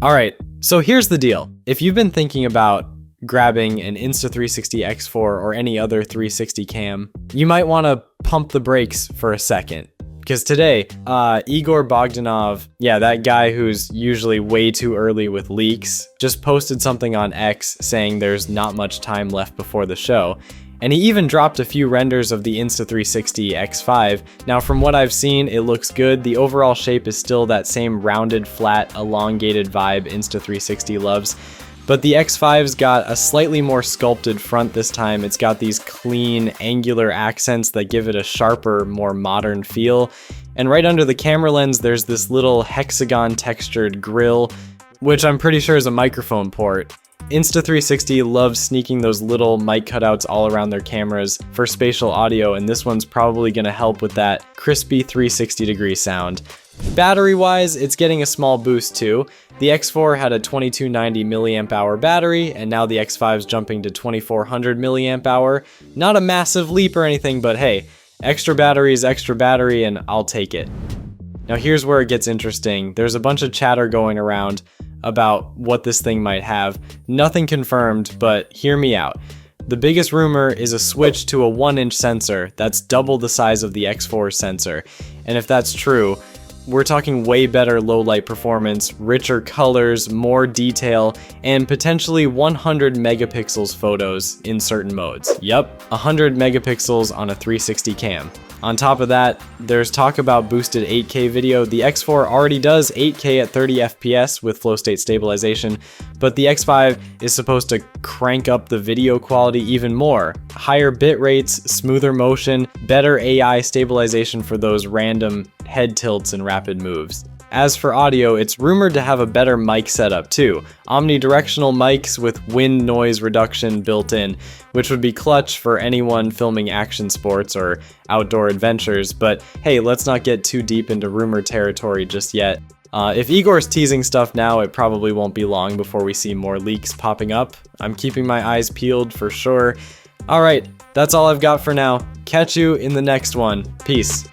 Alright, so here's the deal. If you've been thinking about grabbing an Insta360 X4 or any other 360 cam, you might want to pump the brakes for a second. Because today, Igor Bogdanov, that guy who's usually way too early with leaks, just posted something on X saying there's not much time left before the show. And he even dropped a few renders of the Insta360 X5. Now from what I've seen, it looks good. The overall shape is still that same rounded, flat, elongated vibe Insta360 loves. But the X5's got a slightly more sculpted front this time. It's got these clean, angular accents that give it a sharper, more modern feel. And right under the camera lens, there's this little hexagon textured grill, which I'm pretty sure is a microphone port. Insta360 loves sneaking those little mic cutouts all around their cameras for spatial audio, and this one's probably going to help with that crispy 360-degree sound. Battery-wise, it's getting a small boost too. The X4 had a 2290 mAh battery, and now the X5's jumping to 2400 mAh. Not a massive leap or anything, but hey, extra battery is extra battery, and I'll take it. Now here's where it gets interesting. There's a bunch of chatter going around about what this thing might have. Nothing confirmed, but hear me out. The biggest rumor is a switch to a 1-inch sensor that's double the size of the X4's sensor. And if that's true, we're talking way better low light performance, richer colors, more detail, and potentially 100 megapixels photos in certain modes. Yup, 100 megapixels on a 360 cam. On top of that, there's talk about boosted 8K video. The X4 already does 8K at 30 FPS with flow state stabilization, but the X5 is supposed to crank up the video quality even more. Higher bit rates, smoother motion, better AI stabilization for those random head tilts and rapid moves. As for audio, it's rumored to have a better mic setup too. Omnidirectional mics with wind noise reduction built in, which would be clutch for anyone filming action sports or outdoor adventures, but hey, let's not get too deep into rumor territory just yet. If Igor's teasing stuff now, it probably won't be long before we see more leaks popping up. I'm keeping my eyes peeled for sure. Alright, that's all I've got for now. Catch you in the next one. Peace.